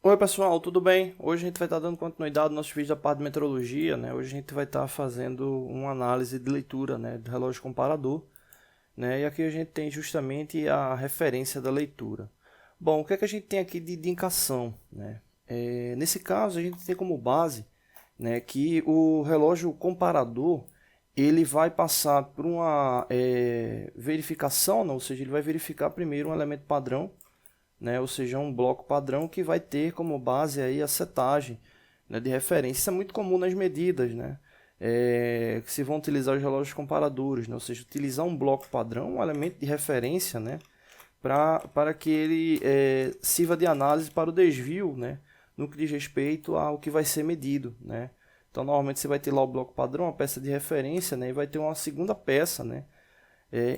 Oi pessoal, tudo bem? Hoje a gente vai estar dando continuidade ao nosso vídeo da parte de metrologia, né? Hoje a gente vai estar fazendo uma análise de leitura, né, do relógio comparador, né? E aqui a gente tem justamente a referência da leitura. Bom, o que é que a gente tem aqui de indicação, né? Nesse caso a gente tem como base, né, que o relógio comparador ele vai passar por uma verificação, não? Ou seja, ele vai verificar primeiro um elemento padrão, né? Ou seja, um bloco padrão que vai ter como base aí a setagem, né, de referência. Isso é muito comum nas medidas, né? Que se vão utilizar os relógios comparadores, né? Ou seja, utilizar um bloco padrão, um elemento de referência, né? Para que ele sirva de análise para o desvio, né? No que diz respeito ao que vai ser medido, né? Então, normalmente você vai ter lá o bloco padrão, a peça de referência, né? E vai ter uma segunda peça, né,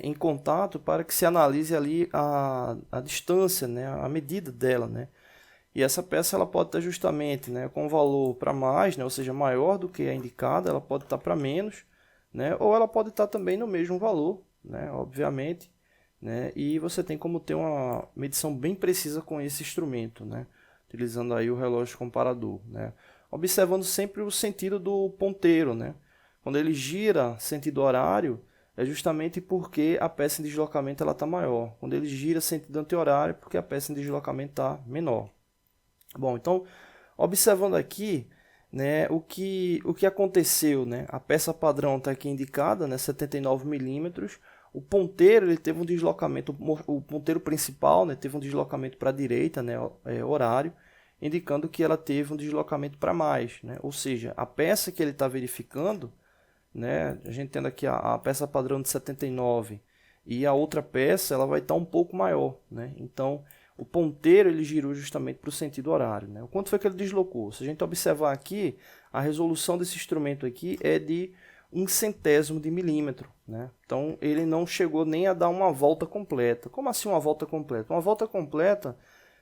em contato para que se analise ali a distância, né, a medida dela, né? E essa peça ela pode estar justamente, né, com valor para mais, né, ou seja, maior do que a indicada, ela pode estar para menos, né, ou ela pode estar também no mesmo valor, né, obviamente, né, e você tem como ter uma medição bem precisa com esse instrumento, né, utilizando aí o relógio comparador, né, observando sempre o sentido do ponteiro, né, quando ele gira sentido horário, é justamente porque a peça em deslocamento está maior. Quando ele gira sentido anti-horário, porque a peça em deslocamento está menor. Bom, então, observando aqui, né, o que aconteceu, né? A peça padrão está aqui indicada, né, 79 milímetros. O ponteiro ele teve um deslocamento, o ponteiro principal, né, teve um deslocamento para a direita, né, horário, indicando que ela teve um deslocamento para mais, né? Ou seja, a peça que ele está verificando, né, a gente tendo aqui a peça padrão de 79 e a outra peça ela vai estar um pouco maior, né? Então o ponteiro ele girou justamente para o sentido horário, né? O quanto foi que ele deslocou? Se a gente observar aqui, a resolução desse instrumento aqui é de 1/100º de milímetro, né? Então ele não chegou nem a dar uma volta completa. Como assim uma volta completa? Uma volta completa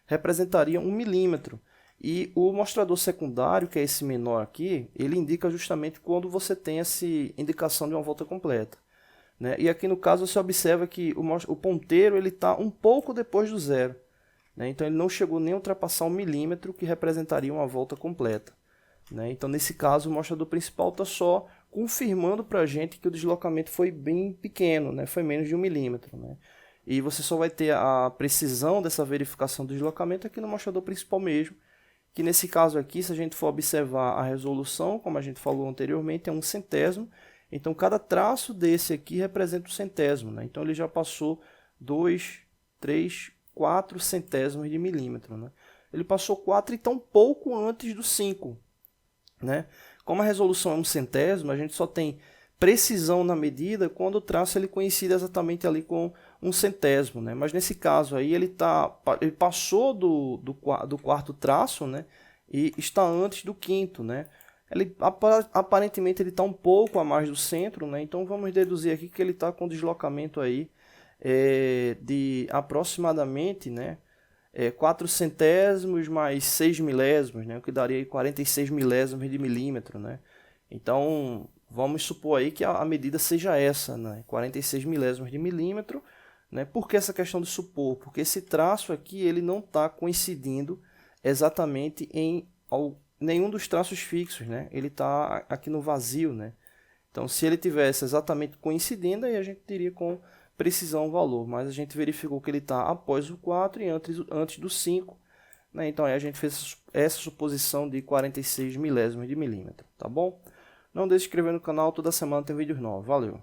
representaria 1 milímetro. E o mostrador secundário, que é esse menor aqui, ele indica justamente quando você tem essa indicação de uma volta completa, né? E aqui no caso você observa que o ponteiro está um pouco depois do zero, né? Então ele não chegou nem a ultrapassar 1 milímetro, que representaria uma volta completa, né? Então nesse caso o mostrador principal está só confirmando para a gente que o deslocamento foi bem pequeno, né? Foi menos de 1 milímetro, né? E você só vai ter a precisão dessa verificação do deslocamento aqui no mostrador principal mesmo, que nesse caso aqui, se a gente for observar a resolução, como a gente falou anteriormente, é 1/100º. Então, cada traço desse aqui representa um centésimo, né? Então, ele já passou 2, 3, 4 centésimos de milímetro, né? Ele passou 4 e está um pouco antes do 5, né? Como a resolução é 1/100º, a gente só tem precisão na medida quando o traço ele coincide exatamente ali com 1/100º, né? Mas nesse caso aí ele passou do quarto traço, né? E está antes do quinto, né? Ele aparentemente ele está um pouco a mais do centro, né? Então vamos deduzir aqui que ele está com deslocamento aí de aproximadamente, né, 4 centésimos mais 6 milésimos, né, o que daria aí 46 milésimos de milímetro, né? Então, vamos supor aí que a medida seja essa, né, 46 milésimos de milímetro, né? Por que essa questão de supor? Porque esse traço aqui ele não está coincidindo exatamente em nenhum dos traços fixos, né? Ele está aqui no vazio, né? Então, se ele tivesse exatamente coincidindo, aí a gente teria com precisão o valor, mas a gente verificou que ele está após o 4 e antes do 5, né? Então aí a gente fez essa suposição de 46 milésimos de milímetro, tá bom? Não deixe de se inscrever no canal, toda semana tem vídeos novos. Valeu!